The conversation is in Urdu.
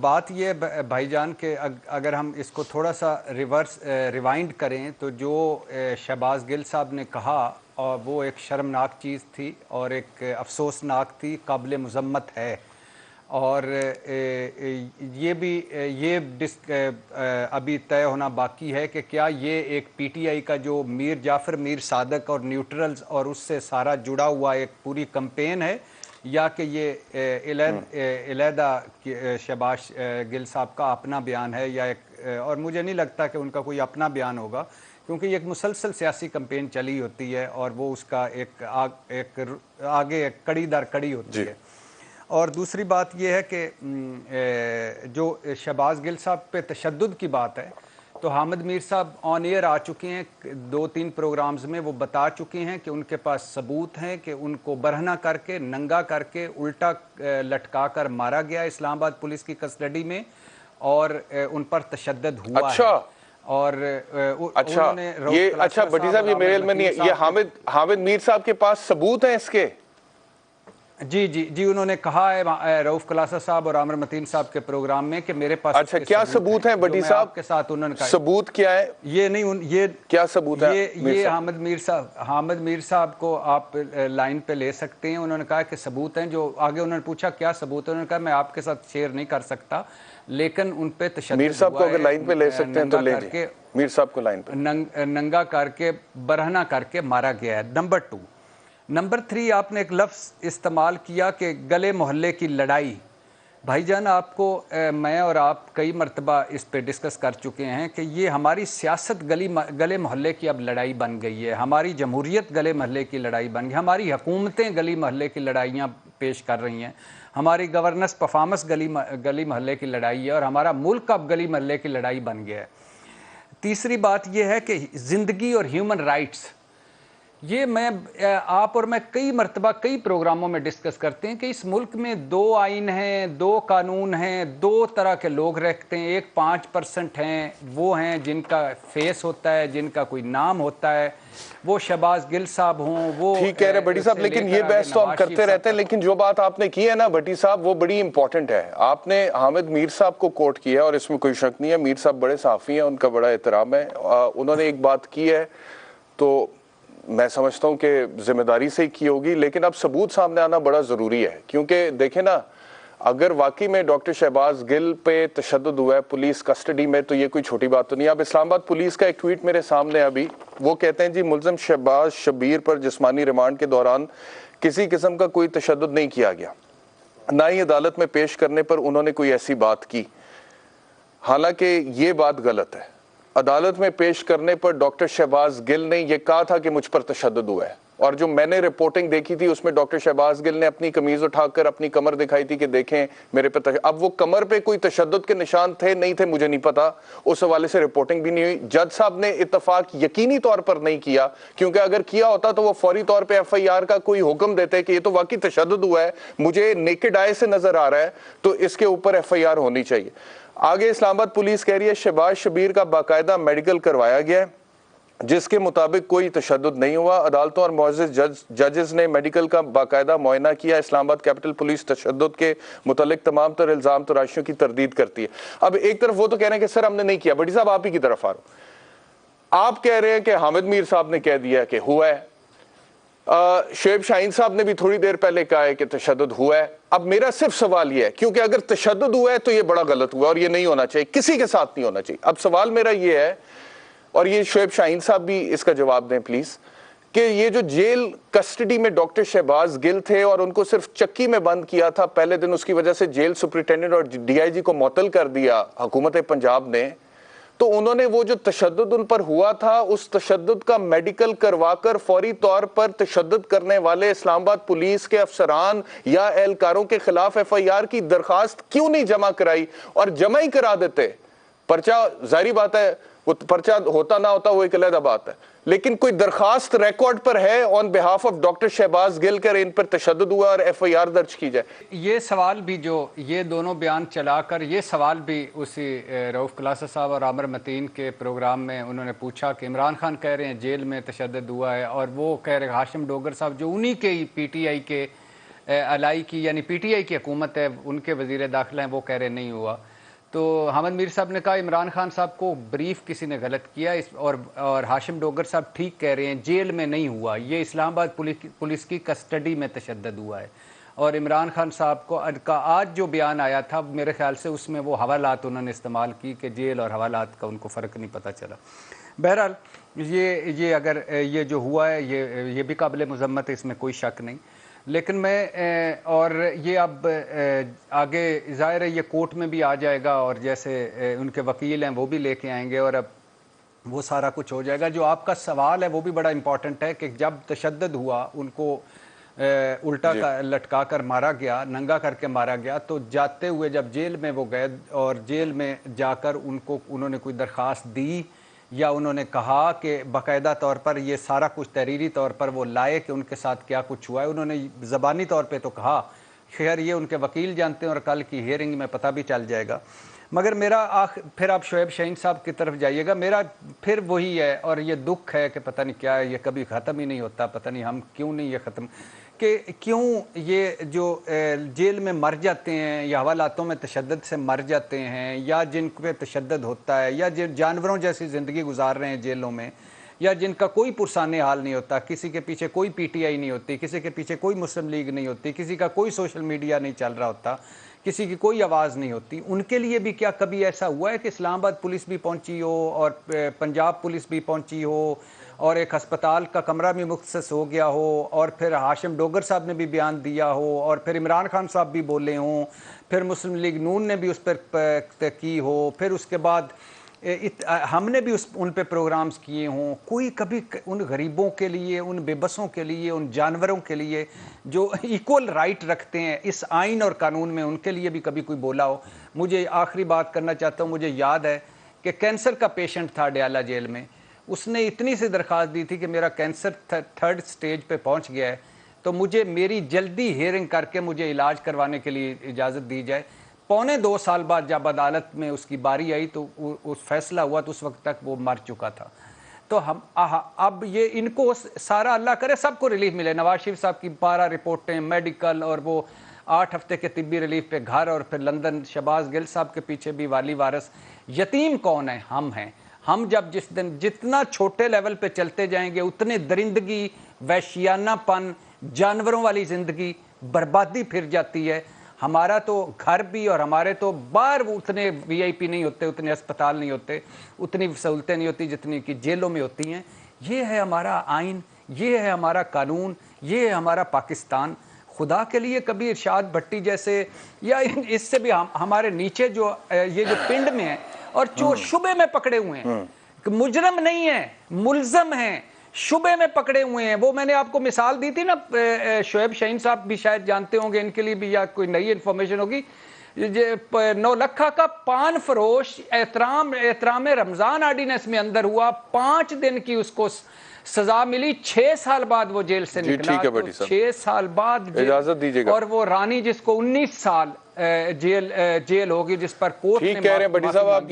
بات یہ بھائی جان کہ اگر ہم اس کو تھوڑا سا ریوائنڈ کریں تو جو شہباز گل صاحب نے کہا اور وہ ایک شرمناک چیز تھی اور ایک افسوسناک تھی، قابل مذمت ہے. اور یہ بھی ابھی طے ہونا باقی ہے کہ کیا یہ ایک پی ٹی آئی کا جو میر جعفر، میر صادق اور نیوٹرلز اور اس سے سارا جڑا ہوا ایک پوری کمپین ہے، یا کہ یہ علیحدہ شہباز گل صاحب کا اپنا بیان ہے، یا ایک اور مجھے نہیں لگتا کہ ان کا کوئی اپنا بیان ہوگا، کیونکہ یہ ایک مسلسل سیاسی کمپین چلی ہوتی ہے اور وہ اس کا ایک آگے کڑی در کڑی ہوتی ہے. اور دوسری بات یہ ہے کہ جو شہباز گل صاحب پہ تشدد کی بات ہے تو حامد میر صاحب آن ایئر آ چکے ہیں 2-3 پروگرامز میں، وہ بتا چکے ہیں کہ ان کے پاس ثبوت ہیں کہ ان کو برہنہ کر کے، ننگا کر کے، الٹا لٹکا کر مارا گیا اسلام آباد پولیس کی کسٹڈی میں اور ان پر تشدد ہوا ہے. اور انہوں نے اچھا بٹی صاحب، یہ میرے علم میں نہیں ہے، یہ حامد میر صاحب کے پاس ثبوت ہیں اس کے؟ جی انہوں نے کہا ہے رؤف کلاسہ صاحب اور عامر متین صاحب کے پروگرام میں کہ میرے پاس اچھا کیا ثبوت ہیں بٹی صاحب کے ساتھ؟ انہوں نے کہا ثبوت کیا ہے؟ یہ کیا ثبوت ہے؟ یہ حامد میر صاحب کو آپ لائن پہ لے سکتے ہیں. انہوں نے کہا کہ ثبوت ہیں. جو آگے انہوں نے پوچھا کیا ثبوت ہے، انہوں نے کہا میں آپ کے ساتھ شیئر نہیں کر سکتا، لیکن ان پہ تشدد میر صاحب کو اگر لائن پہ لے سکتے ہیں تو لے جائیں. میر صاحب کو لائن پہ ننگا کر کے، برہنہ کر کے مارا گیا ہے. نمبر 3 آپ نے ایک لفظ استعمال کیا کہ گلے محلے کی لڑائی. بھائی جان، آپ کو میں اور آپ کئی مرتبہ اس پہ ڈسکس کر چکے ہیں کہ یہ ہماری سیاست گلے محلے کی اب لڑائی بن گئی ہے، ہماری جمہوریت گلے محلے کی لڑائی بن گئی، ہماری حکومتیں گلی محلے کی لڑائیاں پیش کر رہی ہیں، ہماری گورننس پرفارمنس گلی محلے کی لڑائی ہے، اور ہمارا ملک اب گلی محلے کی لڑائی بن گیا ہے. تیسری بات یہ ہے کہ زندگی اور ہیومن رائٹس، یہ آپ اور میں کئی مرتبہ کئی پروگراموں میں ڈسکس کرتے ہیں کہ اس ملک میں 2 آئین ہیں، 2 قانون ہیں، 2 طرح کے لوگ رہتے ہیں. ایک 5% ہیں، وہ ہیں جن کا فیس ہوتا ہے، جن کا کوئی نام ہوتا ہے، وہ شہباز گل صاحب ہوں، وہ ٹھیک کہہ رہے بٹی صاحب، لیکن یہ بحث تو ہم کرتے رہتے ہیں، لیکن جو بات آپ نے کی ہے نا بٹی صاحب وہ بڑی امپورٹنٹ ہے. آپ نے حامد میر صاحب کو کوٹ کیا اور اس میں کوئی شک نہیں ہے، میر صاحب بڑے صحافی ہیں، ان کا بڑا احترام ہے. انہوں نے ایک بات کی ہے تو میں سمجھتا ہوں کہ ذمہ داری سے ہی کی ہوگی، لیکن اب ثبوت سامنے آنا بڑا ضروری ہے. کیونکہ دیکھیں نا، اگر واقعی میں ڈاکٹر شہباز گل پہ تشدد ہوا ہے پولیس کسٹڈی میں تو یہ کوئی چھوٹی بات تو نہیں. اب اسلام آباد پولیس کا ایک ٹویٹ میرے سامنے ابھی، وہ کہتے ہیں جی ملزم شہباز شبیر پر جسمانی ریمانڈ کے دوران کسی قسم کا کوئی تشدد نہیں کیا گیا، نہ ہی عدالت میں پیش کرنے پر انہوں نے کوئی ایسی بات کی. حالانکہ یہ بات غلط ہے. عدالت میں پیش کرنے پر ڈاکٹر شہباز گل نے یہ کہا تھا کہ مجھ پر تشدد ہوا ہے، اور جو میں نے رپورٹنگ دیکھی تھی اس میں ڈاکٹر شہباز گل نے اپنی قمیض اٹھا کر اپنی کمر دکھائی تھی کہ دیکھیں میرے پہ اب وہ کمر پہ کوئی تشدد کے نشان تھے نہیں تھے مجھے نہیں پتا، اس حوالے سے رپورٹنگ بھی نہیں ہوئی. جج صاحب نے اتفاق یقینی طور پر نہیں کیا، کیونکہ اگر کیا ہوتا تو وہ فوری طور پہ ایف آئی آر کا کوئی حکم دیتے کہ یہ تو واقعی تشدد ہوا ہے، مجھے نیکڈ آئی سے نظر آ رہا ہے، تو اس کے اوپر ایف آئی آر ہونی چاہیے. آگے اسلام آباد پولیس کہہ رہی ہے شہباز شبیر کا باقاعدہ میڈیکل کروایا گیا ہے جس کے مطابق کوئی تشدد نہیں ہوا. عدالتوں اور معزز ججز نے میڈیکل کا باقاعدہ معائنہ کیا. اسلام آباد کیپٹل پولیس تشدد کے متعلق تمام تر الزام تراشیوں کی تردید کرتی ہے. اب ایک طرف وہ تو کہہ رہے ہیں کہ سر ہم نے نہیں کیا. بٹی صاحب آپ ہی کی طرف آ رہا ہوں، آپ کہہ رہے ہیں کہ حامد میر صاحب نے کہہ دیا کہ ہوا ہے، شعیب شاہین صاحب نے بھی تھوڑی دیر پہلے کہا ہے کہ تشدد ہوا ہے. اب میرا صرف سوال یہ ہے، کیونکہ اگر تشدد ہوا ہے تو یہ بڑا غلط ہوا اور یہ نہیں ہونا چاہیے، کسی کے ساتھ نہیں ہونا چاہیے. اب سوال میرا یہ ہے، اور یہ شعیب شاہین صاحب بھی اس کا جواب دیں پلیز، کہ یہ جو جیل کسٹڈی میں ڈاکٹر شہباز گل تھے اور ان کو صرف چکی میں بند کیا تھا پہلے دن، اس کی وجہ سے جیل سپرنٹینڈنٹ اور ڈی آئی جی کو معطل کر دیا حکومت پنجاب نے، تو انہوں نے وہ جو تشدد ان پر ہوا تھا اس تشدد کا میڈیکل کروا کر فوری طور پر تشدد کرنے والے اسلام آباد پولیس کے افسران یا اہلکاروں کے خلاف ایف آئی آر کی درخواست کیوں نہیں جمع کرائی؟ اور جمع ہی کرا دیتے. پرچہ ظاہری بات ہے، وہ پرچہ ہوتا نہ ہوتا وہ ایک علیحدہ بات ہے، لیکن کوئی درخواست ریکارڈ پر ہے آن بہاف آف ڈاکٹر شہباز گل کر ان پر تشدد ہوا اور ایف آئی آر درج کی جائے. یہ سوال بھی جو یہ دونوں بیان چلا کر یہ سوال بھی اسی رؤف کلاسہ صاحب اور عامر متین کے پروگرام میں انہوں نے پوچھا کہ عمران خان کہہ رہے ہیں جیل میں تشدد ہوا ہے، اور وہ کہہ رہے ہاشم ڈوگر صاحب جو انہی کے پی ٹی آئی کے الائی کی یعنی پی ٹی آئی کی حکومت ہے، ان کے وزیر داخلہ ہیں، وہ کہہ رہے نہیں ہوا. تو حامد میر صاحب نے کہا عمران خان صاحب کو بریف کسی نے غلط کیا، اور ہاشم ڈوگر صاحب ٹھیک کہہ رہے ہیں، جیل میں نہیں ہوا، یہ اسلام آباد پولیس کی کسٹڈی میں تشدد ہوا ہے. اور عمران خان صاحب کا آج جو بیان آیا تھا میرے خیال سے اس میں وہ حوالات انہوں نے استعمال کی کہ جیل اور حوالات کا ان کو فرق نہیں پتہ چلا. بہرحال یہ اگر یہ جو ہوا ہے یہ بھی قابل مذمت ہے، اس میں کوئی شک نہیں. لیکن میں اور یہ اب آگے ظاہر ہے یہ کورٹ میں بھی آ جائے گا، اور جیسے ان کے وکیل ہیں وہ بھی لے کے آئیں گے، اور اب وہ سارا کچھ ہو جائے گا. جو آپ کا سوال ہے وہ بھی بڑا امپورٹنٹ ہے کہ جب تشدد ہوا، ان کو الٹا لٹکا کر مارا گیا، ننگا کر کے مارا گیا، تو جاتے ہوئے جب جیل میں وہ گئے اور جیل میں جا کر انہوں نے کوئی درخواست دی یا انہوں نے کہا کہ باقاعدہ طور پر یہ سارا کچھ تحریری طور پر وہ لائے کہ ان کے ساتھ کیا کچھ ہوا ہے. انہوں نے زبانی طور پہ تو کہا، خیر یہ ان کے وکیل جانتے ہیں اور کل کی ہیئرنگ میں پتہ بھی چل جائے گا. مگر میرا پھر آپ شعیب شاہین صاحب کی طرف جائیے گا، میرا پھر وہی ہے، اور یہ دکھ ہے کہ پتہ نہیں کیا ہے، یہ کبھی ختم ہی نہیں ہوتا، پتہ نہیں ہم کیوں نہیں یہ ختم، کہ کیوں یہ جو جیل میں مر جاتے ہیں یا حوالاتوں میں تشدد سے مر جاتے ہیں، یا جن پہ تشدد ہوتا ہے، یا جن جانوروں جیسی زندگی گزار رہے ہیں جیلوں میں، یا جن کا کوئی پرسان حال نہیں ہوتا، کسی کے پیچھے کوئی پی ٹی آئی نہیں ہوتی، کسی کے پیچھے کوئی مسلم لیگ نہیں ہوتی، کسی کا کوئی سوشل میڈیا نہیں چل رہا ہوتا، کسی کی کوئی آواز نہیں ہوتی، ان کے لیے بھی کیا کبھی ایسا ہوا ہے کہ اسلام آباد پولیس بھی پہنچی ہو اور پنجاب پولیس بھی پہنچی ہو اور ایک ہسپتال کا کمرہ بھی مختص ہو گیا ہو، اور پھر ہاشم ڈوگر صاحب نے بھی بیان دیا ہو، اور پھر عمران خان صاحب بھی بولے ہوں، پھر مسلم لیگ نون نے بھی اس پر کی ہو، پھر اس کے بعد ہم نے بھی ان پہ پروگرامز کیے ہوں، کوئی کبھی ان غریبوں کے لیے، ان بے بسوں کے لیے، ان جانوروں کے لیے جو ایکول رائٹ رکھتے ہیں اس آئین اور قانون میں، ان کے لیے بھی کبھی کوئی بولا ہو؟ مجھے آخری بات کرنا چاہتا ہوں، مجھے یاد ہے کہ کینسر کا پیشنٹ تھا ڈیالہ جیل میں، اس نے اتنی سی درخواست دی تھی کہ میرا کینسر 3rd سٹیج پہ پہنچ گیا ہے، تو مجھے میری جلدی ہیئرنگ کر کے مجھے علاج کروانے کے لیے اجازت دی جائے. 2.25 سال بعد جب عدالت میں اس کی باری آئی تو اس فیصلہ ہوا تو اس وقت تک وہ مر چکا تھا. تو ہم اب یہ ان کو سارا اللہ کرے سب کو ریلیف ملے. نواز شریف صاحب کی 12 رپورٹیں میڈیکل اور وہ 8 ہفتے کے طبی ریلیف پہ گھر، اور پھر لندن شہباز گل صاحب کے پیچھے بھی والی وارث. یتیم کون ہے؟ ہم ہیں. ہم جب جس دن جتنا چھوٹے لیول پہ چلتے جائیں گے اتنے درندگی، وحشیانہ پن، جانوروں والی زندگی، بربادی پھر جاتی ہے. ہمارا تو گھر بھی اور ہمارے تو باہر اتنے وی آئی پی نہیں ہوتے، اتنے اسپتال نہیں ہوتے، اتنی سہولتیں نہیں ہوتی جتنی کہ جیلوں میں ہوتی ہیں. یہ ہے ہمارا آئین، یہ ہے ہمارا قانون، یہ ہے ہمارا پاکستان. خدا کے لیے کبھی ارشاد بھٹی جیسے یا اس سے بھی ہمارے نیچے جو یہ جو پنڈ میں ہیں اور جو شبے میں پکڑے ہوئے ہیں، مجرم نہیں ہیں، ملزم ہیں، شبے میں پکڑے ہوئے ہیں. وہ میں نے آپ کو مثال دی تھی نا، شعیب شاہین صاحب بھی شاید جانتے ہوں گے، ان کے لیے بھی یا کوئی نئی انفارمیشن ہوگی. 9 لکھا کا پان فروش احترام رمضان آرڈیننس میں اندر ہوا، 5 دن کی اس کو سزا ملی، 6 سال بعد وہ جیل سے نکلا. 6 سال بعد اجازت دیجیے گا. اور وہ رانی جس کو 19 سال جیل ہوگی، جس پر کورٹ نے ٹھیک کہہ رہے ہیں بٹی صاحب آپ.